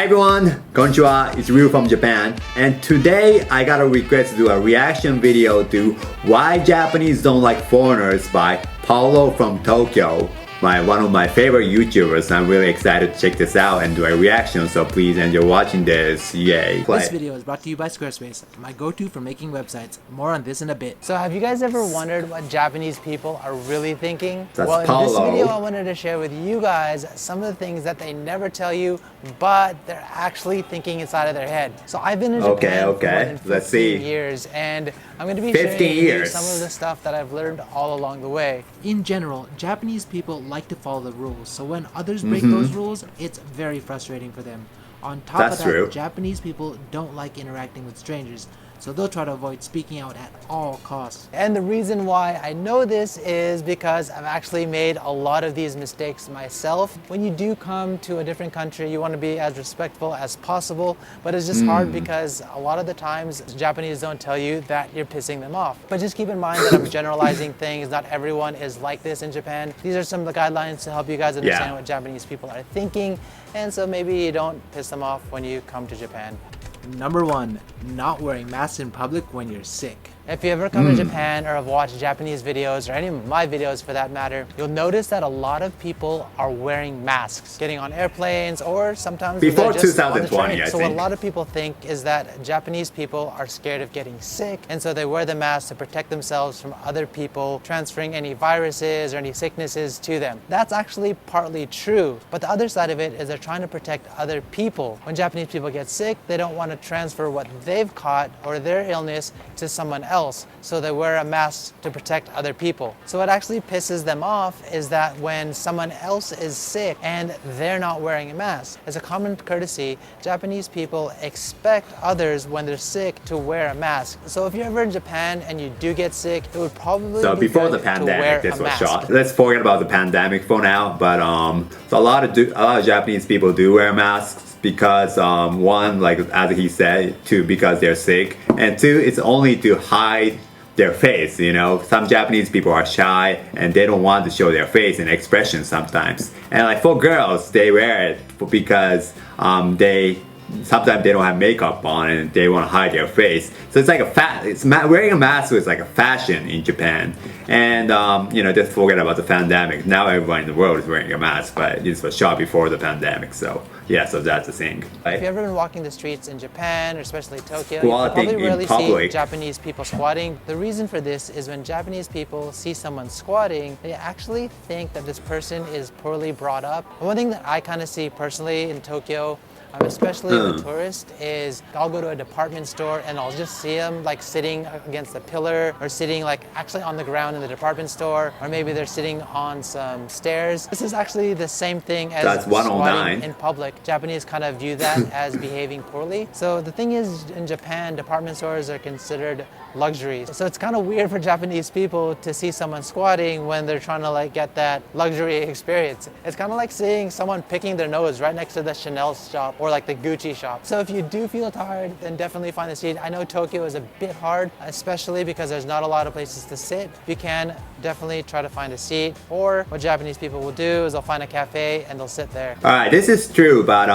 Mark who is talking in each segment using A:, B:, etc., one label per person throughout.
A: everyone, konnichiwa, it's Ryu from Japan, and today I got a request to do a reaction video to Why Japanese Don't Like Foreigners by Paolo from Tokyo, one of my favorite YouTubers. I'm really excited to check this out and do a reaction, so please enjoy watching this. Yay.
B: This video is brought to you by Squarespace, my go-to for making websites. More on this in a bit.
C: So have you guys ever wondered what Japanese people are really thinking?
A: That's
C: well, in
A: Paolo.
C: this video I wanted to share with you guys some of the things that they never tell you, but they're actually thinking inside of their head. So I've been in Japan for more than 15 years, and I'm going to be sharing with you some of the stuff that I've learned all along the way.
B: In general, Japanese people like to follow the rules, so when others break those rules, it's very frustrating for them. On top of that, Japanese people don't like interacting with strangers, so they'll try to avoid speaking out at all costs.
C: And the reason why I know this is because I've actually made a lot of these mistakes myself. When you do come to a different country, you want to be as respectful as possible, but it's just hard because a lot of the times Japanese don't tell you that you're pissing them off. But just keep in mind that I'm generalizing things. Not everyone is like this in Japan. These are some of the guidelines to help you guys understand what Japanese people are thinking, and so maybe you don't piss them off when you come to Japan.
B: Number 1, not wearing masks in public when you're sick.
C: If you ever come to Japan or have watched Japanese videos, or any of my videos for that matter, you'll notice that a lot of people are wearing masks, getting on airplanes, or sometimes
A: before
C: they're just
A: 2020,
C: on the train.
A: I
C: So
A: think.
C: what a lot of people think is that Japanese people are scared of getting sick, and so they wear the mask to protect themselves from other people transferring any viruses or any sicknesses to them. That's actually partly true, but the other side of it is they're trying to protect other people. When Japanese people get sick, they don't want to transfer what they've caught or their illness to someone else. So they wear a mask to protect other people. So what actually pisses them off is that when someone else is sick and they're not wearing a mask. As a common courtesy, Japanese people expect others when they're sick to wear a mask. So if you're ever in Japan and you do get sick, it would probably be
A: before the
C: good
A: pandemic,
C: to wear
A: this
C: a
A: was
C: mask.
A: shot. Let's forget about the pandemic for now, but so a lot of Japanese people do wear masks because one, like as he said, two, because they're sick, and two, it's only to hide their face. You know, some Japanese people are shy and they don't want to show their face and expression sometimes. And like for girls, they wear it because sometimes they don't have makeup on and they want to hide their face. So it's like wearing a mask is like a fashion in Japan. And you know, just forget about the pandemic. Now everyone in the world is wearing a mask, but this was shot before the pandemic. So yeah, so that's the thing. Right?
C: If you've ever been walking the streets in Japan, or especially Tokyo, you probably rarely see Japanese people squatting. The reason for this is when Japanese people see someone squatting, they actually think that this person is poorly brought up. And one thing that I kind of see personally in Tokyo, especially as a tourist, is I'll go to a department store and I'll just see them like sitting against a pillar, or sitting like actually on the ground in the department store, or maybe they're sitting on some stairs. This is actually the same thing as squatting in public. Japanese kind of view that as behaving poorly. So the thing is, in Japan, department stores are considered luxuries. So it's kind of weird for Japanese people to see someone squatting when they're trying to like get that luxury experience. It's kind of like seeing someone picking their nose right next to the Chanel shop or like the Gucci shop. So if you do feel tired, then definitely find a seat. I know Tokyo is a bit hard, especially because there's not a lot of places to sit. You can definitely try to find a seat, or what Japanese people will do is they'll find a cafe and they'll sit there.
A: Alright, this is true, but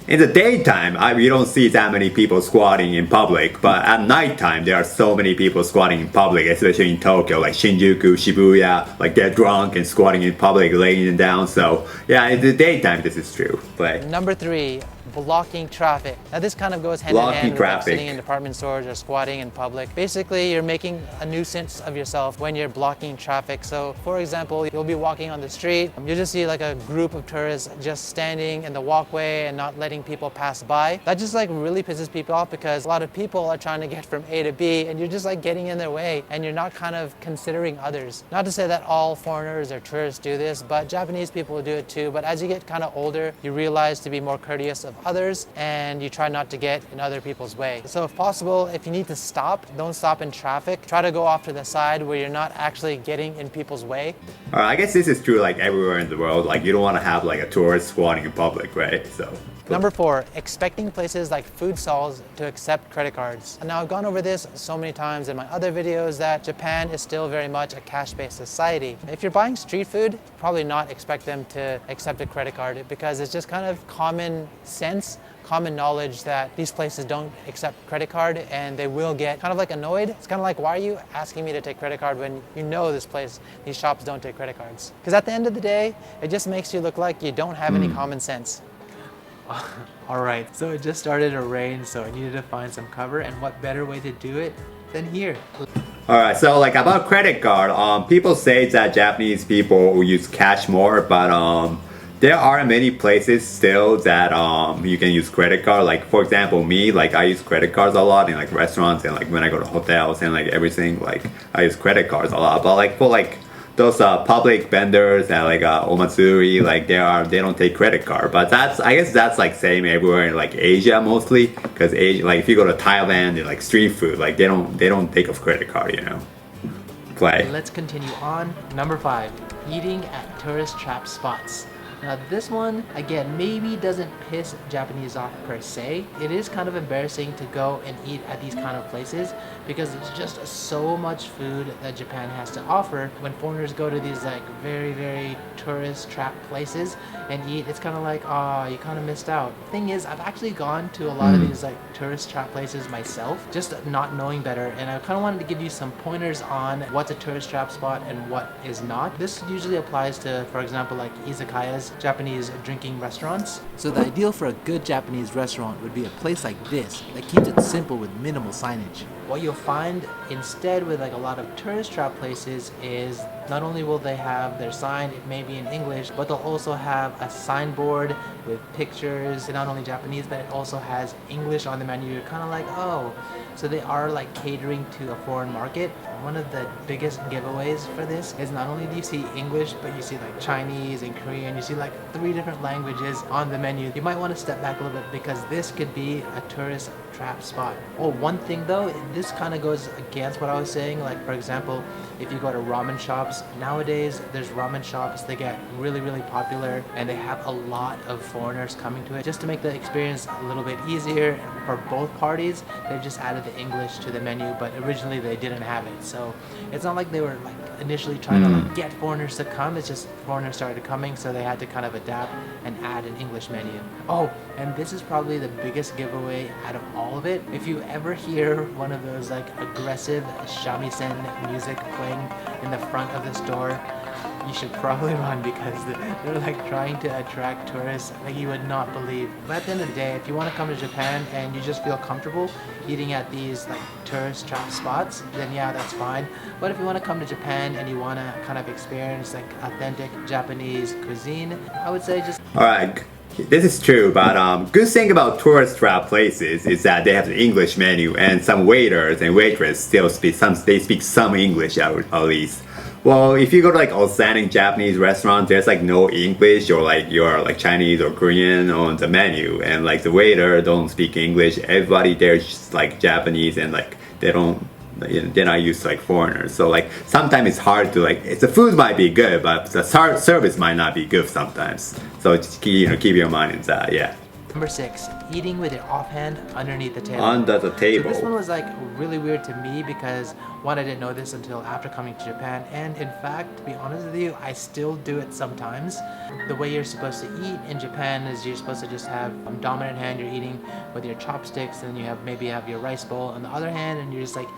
A: in the daytime, we don't see that many people squatting in public, but at nighttime, there are so many people squatting in public, especially in Tokyo, like Shinjuku, Shibuya, like they're drunk and squatting in public, laying down. So yeah, in the daytime, this is true. But
C: number 3, blocking traffic. Now this kind of goes hand in hand with like sitting in department stores or squatting in public. Basically, you're making a nuisance of yourself when you're blocking traffic. So for example, you'll be walking on the street, you'll just see like a group of tourists just standing in the walkway and not letting people pass by. That just like really pisses people off, because a lot of people are trying to get from A to B and you're just like getting in their way and you're not kind of considering others. Not to say that all foreigners or tourists do this, but Japanese people do it too. But as you get kind of older, you realize to be more courteous of others, and you try not to get in other people's way. So if possible, if you need to stop, don't stop in traffic. Try to go off to the side where you're not actually getting in people's way.
A: I guess this is true like everywhere in the world. Like you don't want to have like a tourist squatting in public, right? So
C: Number 4, expecting places like food stalls to accept credit cards. And now I've gone over this so many times in my other videos that Japan is still very much a cash-based society. If you're buying street food, probably not expect them to accept a credit card because it's just kind of common sense, common knowledge that these places don't accept credit card and they will get kind of like annoyed. It's kind of like, why are you asking me to take credit card when you know this place, these shops don't take credit cards? Because at the end of the day, it just makes you look like you don't have any common sense.
B: Alright, so it just started to rain, so I needed to find some cover, and what better way to do it than here?
A: Alright, so like about credit card, people say that Japanese people will use cash more, but there are many places still that you can use credit card. Like for example, me, like I use credit cards a lot in like restaurants and like when I go to hotels and like everything, like I use credit cards a lot. But like for like those public vendors and like omatsuri, like they don't take credit card. But I guess that's like same everywhere in like Asia mostly, because Asia, like if you go to Thailand and like street food, like they don't take a credit card, you know.
B: Let's continue on. Number 5, eating at tourist trap spots. Now this one, again, maybe doesn't piss Japanese off per se. It is kind of embarrassing to go and eat at these kind of places because it's just so much food that Japan has to offer. When foreigners go to these like very, very tourist trap places and eat, it's kind of like, oh, you kind of missed out. Thing is, I've actually gone to a lot of these like tourist trap places myself, just not knowing better, and I kind of wanted to give you some pointers on what's a tourist trap spot and what is not. This usually applies to, for example, like izakayas, Japanese drinking restaurants. So the ideal for a good Japanese restaurant would be a place like this that keeps it simple with minimal signage. What you'll find instead with like a lot of tourist trap places is not only will they have their sign, it may be in English, but they'll also have a signboard with pictures in not only Japanese, but it also has English on the menu. You're kind of like, oh, so they are like catering to a foreign market. One of the biggest giveaways for this is not only do you see English, but you see like Chinese and Korean. You see like 3 different languages on the menu. You might want to step back a little bit because this could be a tourist trap spot. Oh, one thing though, this kind of goes against what I was saying. Like for example, if you go to ramen shops, nowadays there's ramen shops, they get really, really popular and they have a lot of foreigners coming to it. Just to make the experience a little bit easier for both parties, they've just added the English to the menu, but originally they didn't have it. So it's not like they were like initially trying to like get foreigners to come, it's just foreigners started coming, so they had to kind of adapt and add an English menu. Oh, and this is probably the biggest giveaway out of all of it. If you ever hear one of those like aggressive shamisen music playing in the front of the store, you should probably run because they're like trying to attract tourists like you would not believe. But at the end of the day, if you want to come to Japan and you just feel comfortable eating at these like tourist trap spots, then yeah, that's fine. But if you want to come to Japan and you want to kind of experience like authentic Japanese cuisine, I would say just...
A: Alright, this is true, but good thing about tourist trap places is that they have the English menu and some waiters and waitresses still speak some English at least. Well, if you go to like authentic Japanese restaurants, there's like no English or like you're like Chinese or Korean on the menu, and like the waiter don't speak English. Everybody there's just like Japanese, and like they're not used to like foreigners. So like sometimes it's hard to like the food might be good, but the service might not be good sometimes. So just keep your mind in that, yeah.
B: Number 6, eating with your offhand underneath the table.
A: Under the table.
B: So this one was like really weird to me because one, I didn't know this until after coming to Japan, and in fact, to be honest with you, I still do it sometimes. The way you're supposed to eat in Japan is you're supposed to just have dominant hand, you're eating with your chopsticks, and you maybe have your rice bowl on the other hand, and you're just like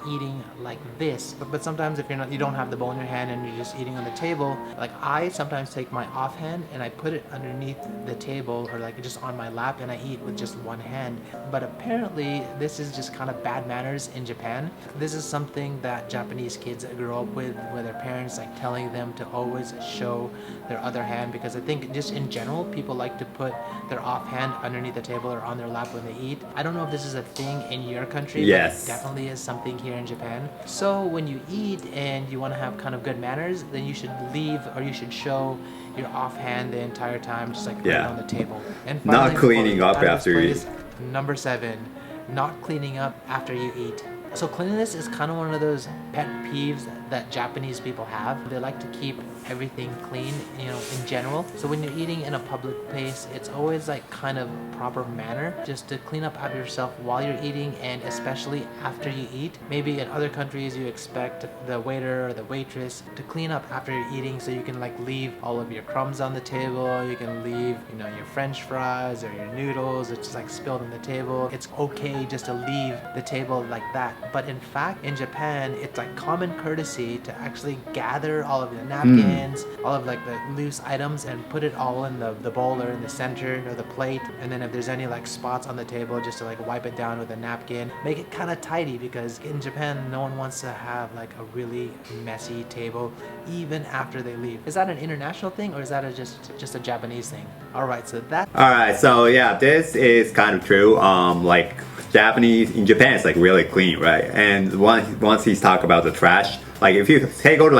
B: eating like this. But sometimes if you don't have the bowl in your hand and you're just eating on the table, like I sometimes take my offhand and I put it underneath the table or like just on my lap and I eat with just one hand. But apparently this is just kind of bad manners in Japan. This is something that Japanese kids grow up with their parents like telling them to always show their other hand, because I think just in general people like to put their offhand underneath the table or on their lap when they eat. I don't know if this is a thing in your country,
A: yes,
B: but it definitely is something here in Japan. So when you eat and you want to have kind of good manners, then you should leave or you should show your offhand the entire time, just like put it on the table. And finally,
A: not cleaning up after you eat.
B: Number 7, not cleaning up after you eat. So cleanliness is kind of one of those pet peeves that Japanese people have. They like to keep everything clean, you know, in general. So when you're eating in a public place, it's always like kind of proper manner just to clean up after yourself while you're eating, and especially after you eat. Maybe in other countries you expect the waiter or the waitress to clean up after you're eating, so you can like leave all of your crumbs on the table, you can leave, you know, your french fries or your noodles, it's just like spilled on the table. It's okay just to leave the table like that. But in fact, in Japan, it's like common courtesy to actually gather all of the napkins, all of like the loose items, and put it all in the bowl or in the center or the plate. And then if there's any like spots on the table, just to like wipe it down with a napkin, make it kind of tidy, because in Japan no one wants to have like a really messy table even after they leave. Is that an international thing, or is that just a Japanese thing? Alright, so
A: yeah, this is kind of true. Like Japanese in Japan, it's like really clean, right? And once he's talk about the trash, like if you go to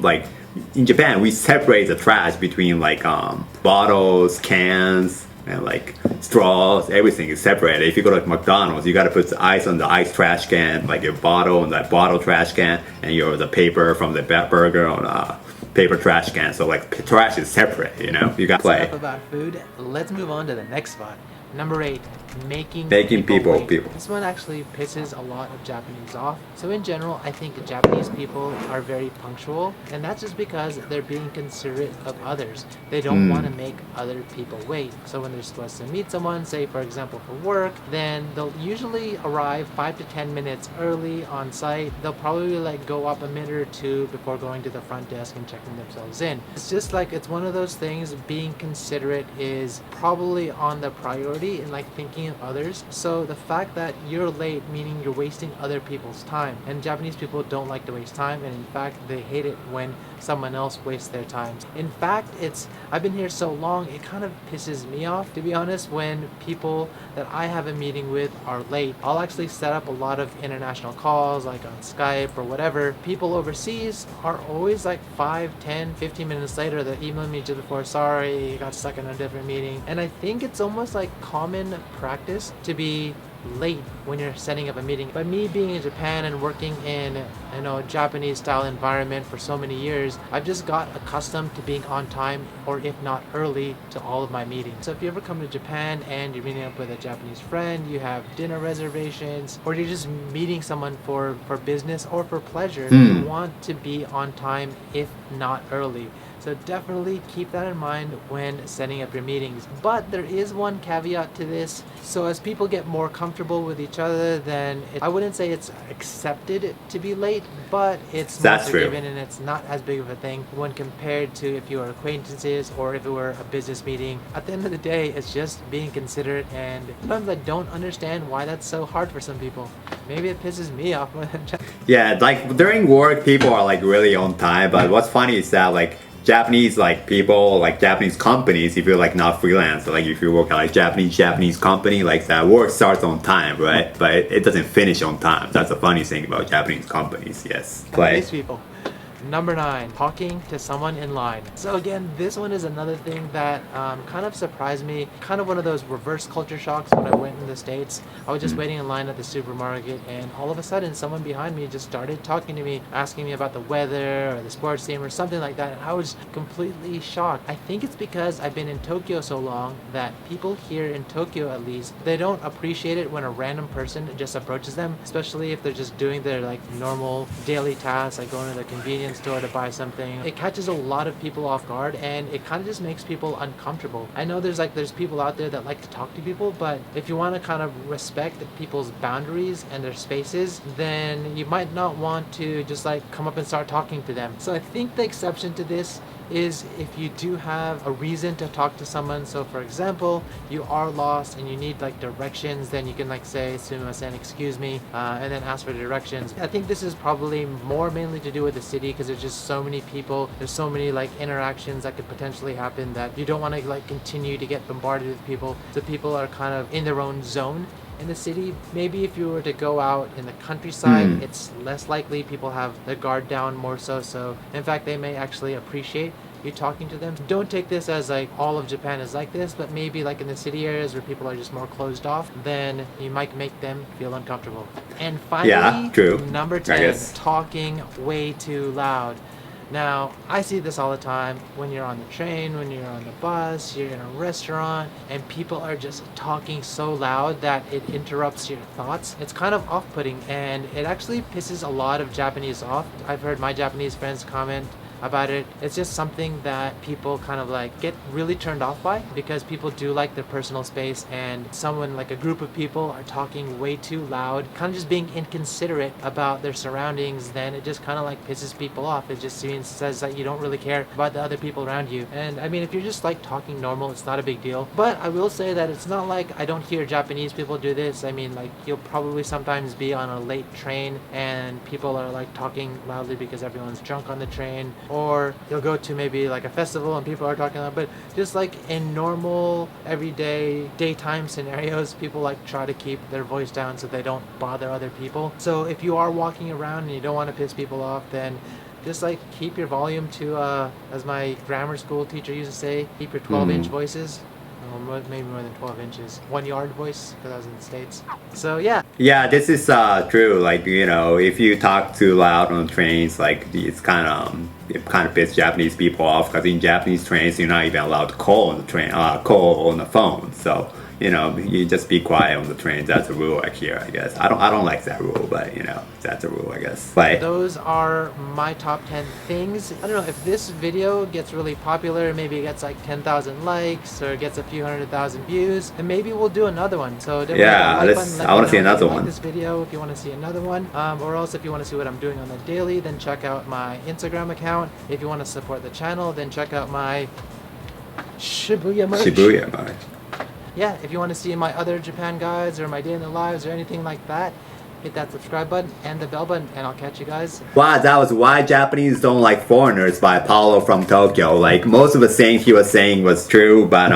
A: like in Japan, we separate the trash between like bottles, cans, and like straws. Everything is separated. If you go to like McDonald's, you got to put the ice on the ice trash can, like your bottle on that bottle trash can, and the paper from the burger on paper trash can. So like trash is separate, you know. You got to play.
B: Enough about food. Let's move on to the next spot. Number 8, making
A: people
B: wait.
A: people.
B: This one actually pisses a lot of Japanese off. So in general, I think Japanese people are very punctual, and that's just because they're being considerate of others. They don't want to make other people wait. So when they're supposed to meet someone, say for example for work, then they'll usually arrive 5 to 10 minutes early on site. They'll probably like go up a minute or two before going to the front desk and checking themselves in. It's just like, it's one of those things, being considerate is probably on the priority in like thinking of others. So the fact that you're late, meaning you're wasting other people's time, and Japanese people don't like to waste time, and in fact they hate it when someone else wastes their time. In fact, I've been here so long, it kind of pisses me off, to be honest, when people that I have a meeting with are late. I'll actually set up a lot of international calls like on Skype or whatever. People overseas are always like 5, 10, 15 minutes later. They email me just before, sorry, got stuck in a different meeting. And I think it's almost like common practice to be late when you're setting up a meeting. But me being in Japan and working in, you know, a Japanese style environment for so many years, I've just got accustomed to being on time, or if not early, to all of my meetings. So if you ever come to Japan and you're meeting up with a Japanese friend, you have dinner reservations, or you're just meeting someone for business or for pleasure, you want to be on time, if not early. So definitely keep that in mind when setting up your meetings. But there is one caveat to this. So as people get more comfortable with each other, then I wouldn't say it's accepted to be late, but it's more forgiven, and it's not as big of a thing when compared to if you were acquaintances or if it were a business meeting. At the end of the day, it's just being considerate, and sometimes I don't understand why that's so hard for some people. Maybe it pisses me off.
A: Yeah, like during work, people are like really on time, but what's funny is that like Japanese like people, like Japanese companies, if you're like not freelance, like if you work at like Japanese company, like that work starts on time, right? But it doesn't finish on time. That's the funny thing about Japanese companies. Yes.
B: Japanese people. Number 9, talking to someone in line. So again, this one is another thing that kind of surprised me. Kind of one of those reverse culture shocks when I went in the States. I was just waiting in line at the supermarket, and all of a sudden someone behind me just started talking to me, asking me about the weather or the sports team or something like that, and I was completely shocked. I think it's because I've been in Tokyo so long that people here in Tokyo, at least, they don't appreciate it when a random person just approaches them, especially if they're just doing their like normal daily tasks, like going to the convenience store to buy something. It catches a lot of people off guard, and it kind of just makes people uncomfortable. I know there's people out there that like to talk to people, but if you want to kind of respect people's boundaries and their spaces, then you might not want to just like come up and start talking to them. So I think the exception to this is if you do have a reason to talk to someone. So for example, you are lost and you need like directions, then you can like say sumimasen, excuse me, and then ask for directions. I think this is probably more mainly to do with the city, because there's just so many people, there's so many like interactions that could potentially happen that you don't want to like continue to get bombarded with people. So people are kind of in their own zone. In the city, maybe if you were to go out in the countryside, it's less likely. People have their guard down more so in fact they may actually appreciate you talking to them. Don't take this as like all of Japan is like this, but maybe like in the city areas where people are just more closed off, then you might make them feel uncomfortable. And finally, number 10, talking way too loud. Now, I see this all the time when you're on the train, when you're on the bus, you're in a restaurant, and people are just talking so loud that it interrupts your thoughts. It's kind of off-putting, and it actually pisses a lot of Japanese off. I've heard my Japanese friends comment about it. It's just something that people kind of like get really turned off by, because people do like their personal space, and someone like a group of people are talking way too loud, kind of just being inconsiderate about their surroundings, then it just kind of like pisses people off. It just says that you don't really care about the other people around you. And I mean, if you're just like talking normal, it's not a big deal. But I will say that it's not like I don't hear Japanese people do this. I mean, like, you'll probably sometimes be on a late train and people are like talking loudly because everyone's drunk on the train, or you'll go to maybe like a festival and people are talking loud. But just like in normal everyday daytime scenarios, people like try to keep their voice down so they don't bother other people. So if you are walking around and you don't want to piss people off, then just like keep your volume to as my grammar school teacher used to say, keep your 12-inch voices. Maybe more than 12 inches. 1 yard voice, because I was in the States. So yeah.
A: Yeah, this is true. Like, you know, if you talk too loud on trains, like, it's kind of pisses Japanese people off, because in Japanese trains you're not even allowed to call on the train, call on the phone. So, you know, you just be quiet on the trains. That's a rule like here, I guess. I don't like that rule, but you know, that's a rule, I guess. But
B: those are my top 10 things. I don't know if this video gets really popular, maybe it gets like 10,000 likes or gets a few 100,000 views, then maybe we'll do another one. So
A: yeah, I want to see another one.
B: This video if you want to see another one, or else if you want to see what I'm doing on the daily, then check out my Instagram account. If you want to support the channel, then check out my Shibuya merch. Yeah, if you want to see my other Japan guides or my day in the lives or anything like that, hit that subscribe button and the bell button, and I'll catch you guys.
A: Wow, that was Why Japanese Don't Like Foreigners by Paolo from Tokyo. Like, most of the things he was saying was true, but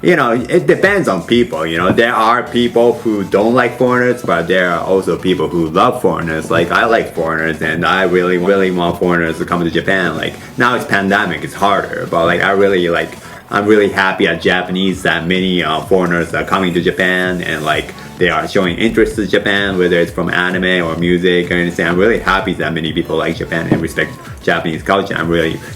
A: you know, it depends on people. You know, there are people who don't like foreigners, but there are also people who love foreigners. Like, I like foreigners, and I really want foreigners to come to Japan. Like, now it's pandemic, it's harder, but like, I'm really happy at Japanese that many foreigners are coming to Japan, and like, they are showing interest in Japan, whether it's from anime or music or anything. I'm really happy that many people like Japan and respect Japanese culture.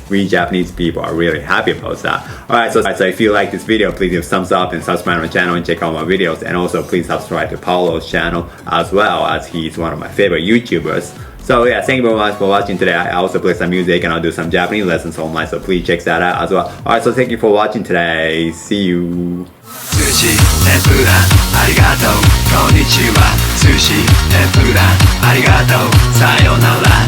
A: We Japanese people are really happy about that. Alright, so if you like this video, please give a thumbs up and subscribe to my channel and check out my videos. And also please subscribe to Paolo's channel as well, as he's one of my favorite YouTubers. So yeah, thank you very much for watching today. I also play some music and I'll do some Japanese lessons online, so please check that out as well. Alright, so thank you for watching today. See you. Sushi, Tempura, arigato, konnichiwa. Sushi, Tempura, arigato, sayonara.